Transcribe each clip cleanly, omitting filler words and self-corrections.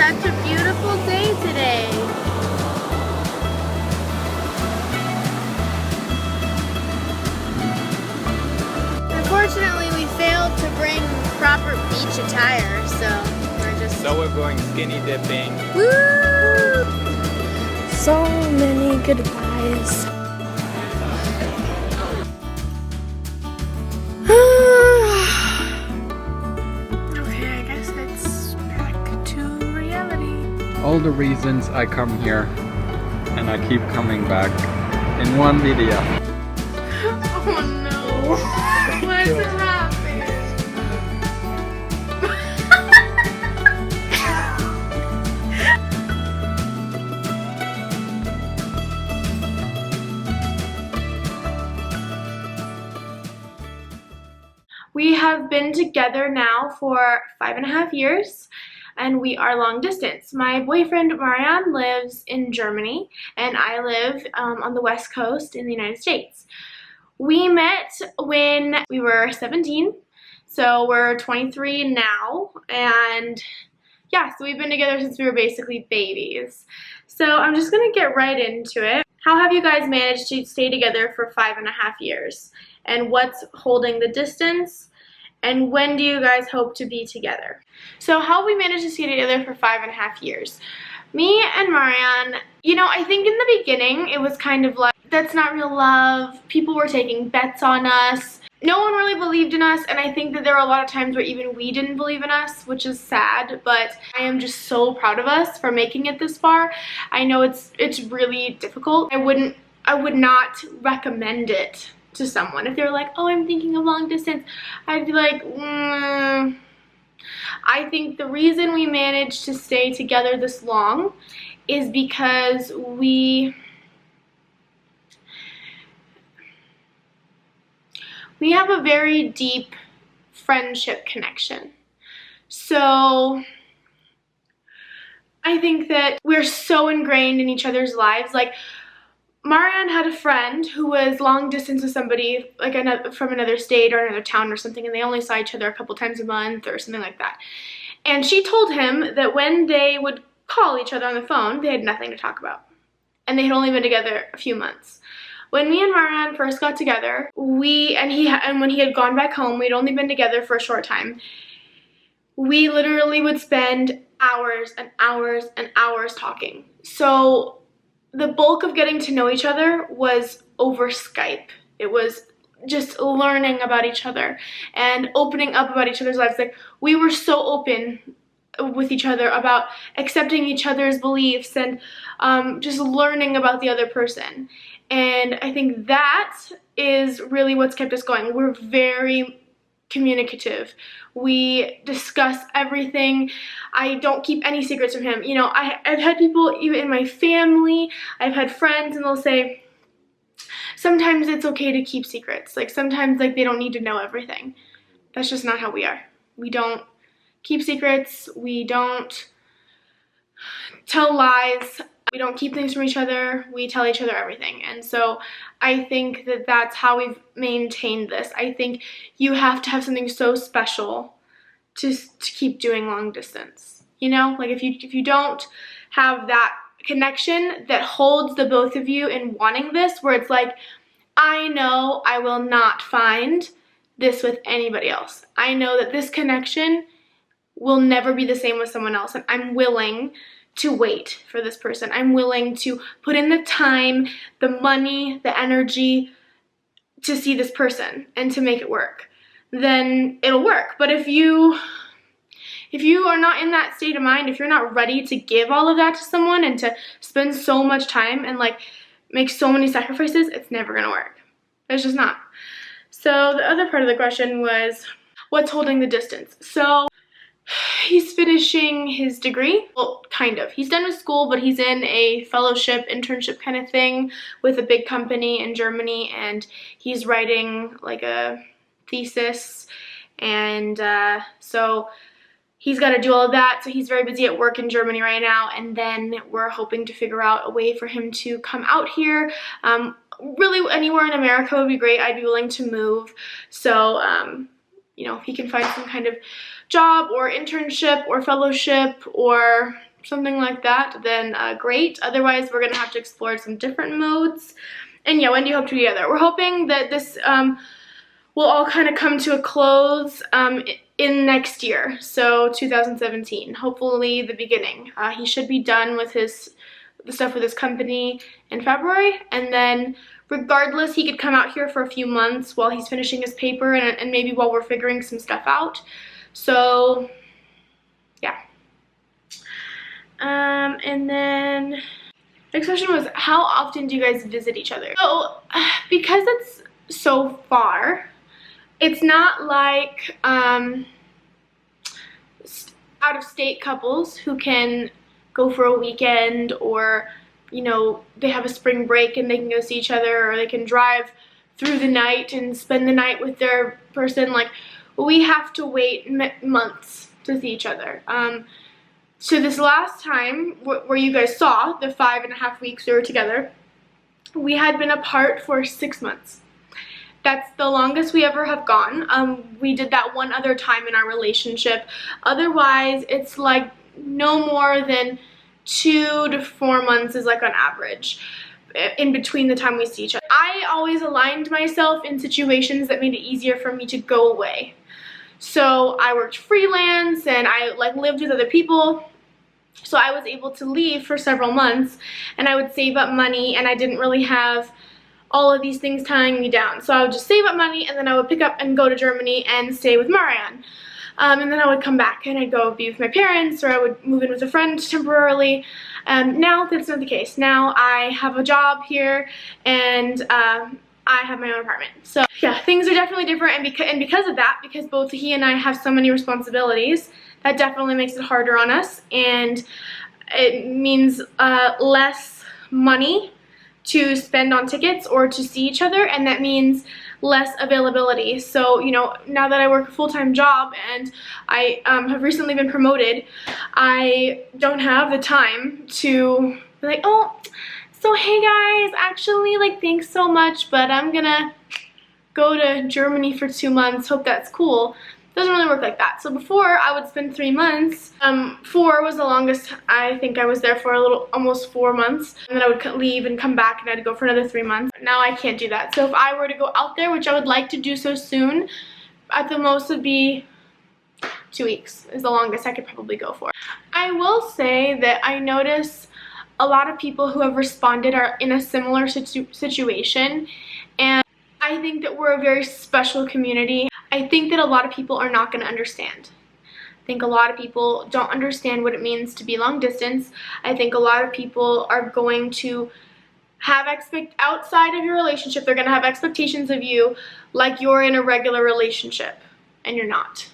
such a beautiful day today. Unfortunately, we failed to bring proper beach attire, so we're going skinny dipping. Woo! So many goodbyes. Okay, I guess it's back to reality. All the reasons I come here and I keep coming back in one video. Oh no. Why is it happening? We have been together now for 5.5 years, and we are long distance. My boyfriend Marian lives in Germany, and I live on the West Coast in the United States. We met when we were 17, so we're 23 now, and yeah, so we've been together since we were basically babies. So I'm just gonna get right into it. How have you guys managed to stay together for 5.5 years? And what's holding the distance? And when do you guys hope to be together? So how have we managed to stay together for 5.5 years? Me and Marian, you know, I think in the beginning it was kind of like, that's not real love. People were taking bets on us. No one really believed in us, and I think that there were a lot of times where even we didn't believe in us, which is sad, but I am just so proud of us for making it this far. I know it's really difficult. I would not recommend it to someone. If they're like, oh, I'm thinking of long distance, I'd be like, I think the reason we managed to stay together this long is because we have a very deep friendship connection. So I think that we're so ingrained in each other's lives. Like, Marian had a friend who was long distance with somebody like from another state or another town or something, and they only saw each other a couple times a month or something like that. And she told him that when they would call each other on the phone, they had nothing to talk about. And they had only been together a few months. When me and Marian first got together, when he had gone back home, we'd only been together for a short time. We literally would spend hours and hours and hours talking. So the bulk of getting to know each other was over Skype. It was just learning about each other and opening up about each other's lives. Like, we were so open with each other about accepting each other's beliefs and just learning about the other person. And I think that is really what's kept us going. We're very communicative. We discuss everything. I don't keep any secrets from him. You know, I've had people, even in my family, I've had friends, and they'll say, sometimes it's okay to keep secrets. Like, sometimes, like, they don't need to know everything. That's just not how we are. We don't keep secrets. We don't tell lies. We don't keep things from each other. We tell each other everything. And so I think that that's how we've maintained this. I think you have to have something so special to keep doing long distance. You know, like if you don't have that connection that holds the both of you in wanting this, where it's like, I know I will not find this with anybody else. I know that this connection will never be the same with someone else, and I'm willing to wait for this person. I'm willing to put in the time, the money, the energy to see this person and to make it work. Then it'll work. But if you are not in that state of mind, if you're not ready to give all of that to someone and to spend so much time and like make so many sacrifices, it's never gonna work. It's just not. So the other part of the question was, what's holding the distance? So he's finishing his degree. Well, kind of. He's done with school, but he's in a fellowship, internship kind of thing with a big company in Germany, and he's writing like a thesis, and so he's got to do all of that. So he's very busy at work in Germany right now, and then we're hoping to figure out a way for him to come out here. Really, anywhere in America would be great. I'd be willing to move. So, you know, if he can find some kind of job or internship or fellowship or something like that, then great. Otherwise, we're gonna have to explore some different modes. And yeah, when do you hope to be together? We're hoping that this will all kind of come to a close in next year, so 2017. Hopefully the beginning. He should be done with the stuff with his company in February, and then regardless, he could come out here for a few months while he's finishing his paper and maybe while we're figuring some stuff out. So yeah. And then next question was, how often do you guys visit each other? So because it's so far, it's not like out-of-state couples who can go for a weekend, or you know, they have a spring break and they can go see each other, or they can drive through the night and spend the night with their person. Like, we have to wait months to see each other. So this last time where you guys saw the 5.5 weeks we were together, we had been apart for 6 months. That's the longest we ever have gone. We did that one other time in our relationship. Otherwise, it's like no more than 2 to 4 months is like on average in between the time we see each other. I always aligned myself in situations that made it easier for me to go away. So I worked freelance and I like lived with other people. So I was able to leave for several months and I would save up money, and I didn't really have all of these things tying me down. So I would just save up money, and then I would pick up and go to Germany and stay with Marian. And then I would come back and I'd go be with my parents, or I would move in with a friend temporarily. Now that's not the case. Now I have a job here and I have my own apartment. So yeah, things are definitely different, and because of that, because both he and I have so many responsibilities, that definitely makes it harder on us, and it means less money to spend on tickets or to see each other, and that means less availability. So, you know, now that I work a full-time job and I have recently been promoted, I don't have the time to be like, oh, so hey guys, actually, like, thanks so much, but I'm gonna go to Germany for 2 months, hope that's cool. Doesn't really work like that. So before, I would spend 3 months. 4 was the longest I think I was there for, almost 4 months. And then I would leave and come back and I'd go for another 3 months. Now I can't do that. So if I were to go out there, which I would like to do so soon, at the most would be 2 weeks is the longest I could probably go for. I will say that I notice a lot of people who have responded are in a similar situation, and I think that we're a very special community. I think that a lot of people are not going to understand. I think a lot of people don't understand what it means to be long distance. I think a lot of people are going to have outside of your relationship, they're going to have expectations of you like you're in a regular relationship, and you're not.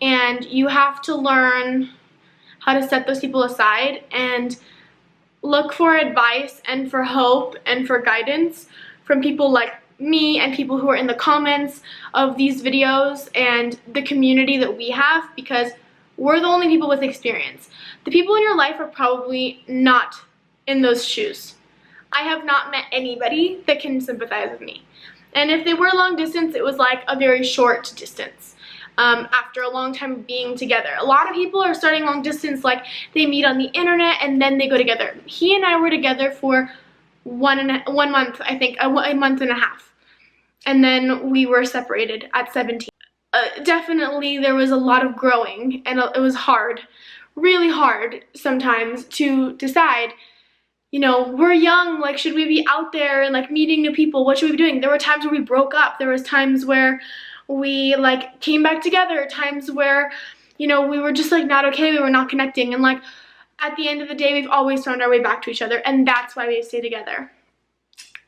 And you have to learn how to set those people aside and look for advice and for hope and for guidance from people like me and people who are in the comments of these videos and the community that we have, because we're the only people with experience. The people in your life are probably not in those shoes. I have not met anybody that can sympathize with me. And if they were long distance, it was like a very short distance. After a long time of being together. A lot of people are starting long distance, like they meet on the internet and then they go together. He and I were together for 1 month, I think, a month and a half. And then we were separated at 17. Definitely there was a lot of growing, and it was hard, really hard sometimes to decide, you know, we're young, like, should we be out there and like meeting new people? What should we be doing? There were times where we broke up. There was times where we like came back together, times where, you know, we were just like not okay, we were not connecting, and like at the end of the day we've always found our way back to each other, and that's why we stay together.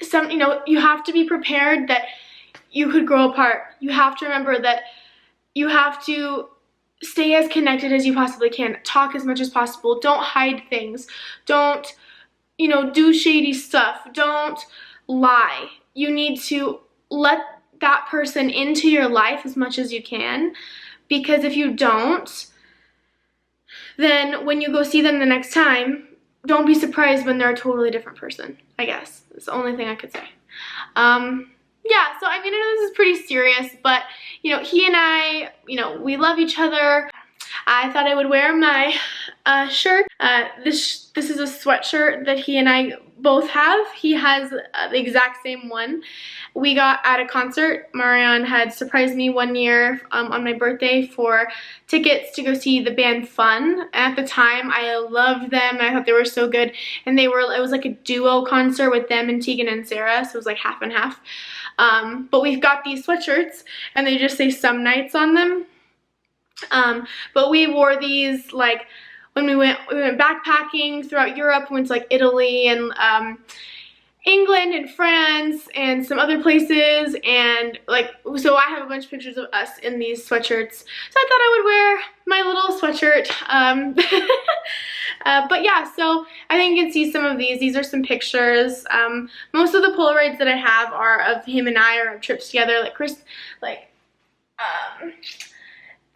You know, you have to be prepared that you could grow apart. You have to remember that you have to stay as connected as you possibly can. Talk as much as possible. Don't hide things. Don't, you know, do shady stuff. Don't lie. You need to let that person into your life as much as you can, because if you don't, then when you go see them the next time, don't be surprised when they're a totally different person, I guess. That's the only thing I could say. Yeah, so I mean, I know this is pretty serious, but, you know, he and I, you know, we love each other. I thought I would wear my shirt. This is a sweatshirt that he and I both have. He has the exact same one. We got at a concert. Marian had surprised me one year on my birthday for tickets to go see the band Fun. At the time, I loved them. I thought they were so good. And it was like a duo concert with them and Tegan and Sarah, so it was like half and half. But we've got these sweatshirts, and they just say Some Nights on them. But we wore these like when we went backpacking throughout Europe. We went to like Italy and England and France and some other places, and like, so I have a bunch of pictures of us in these sweatshirts. So I thought I would wear my little sweatshirt. But yeah, so I think you can see some of these. These are some pictures. Most of the Polaroids that I have are of him and I, or of trips together.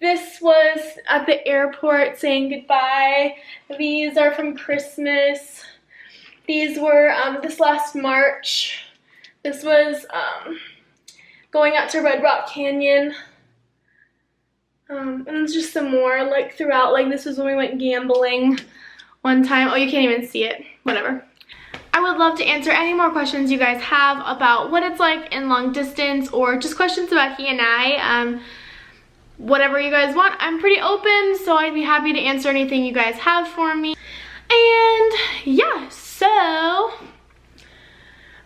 This was at the airport saying goodbye. These are from Christmas. These were this last March. This was going out to Red Rock Canyon. And there's just some more like throughout. Like this was when we went gambling one time. Oh, you can't even see it. Whatever. I would love to answer any more questions you guys have about what it's like in long distance, or just questions about he and I. Whatever you guys want, I'm pretty open, so I'd be happy to answer anything you guys have for me. And yeah, so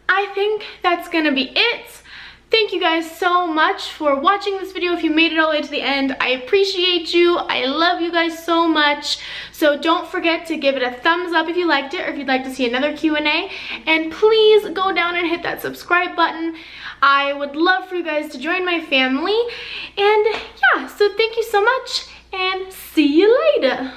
I think that's gonna be it. Thank you guys so much for watching this video. If you made it all the way to the end, I appreciate you. I love you guys so much. So don't forget to give it a thumbs up if you liked it, or if you'd like to see another Q&A. And please go down and hit that subscribe button. I would love for you guys to join my family. And yeah, so thank you so much, and see you later.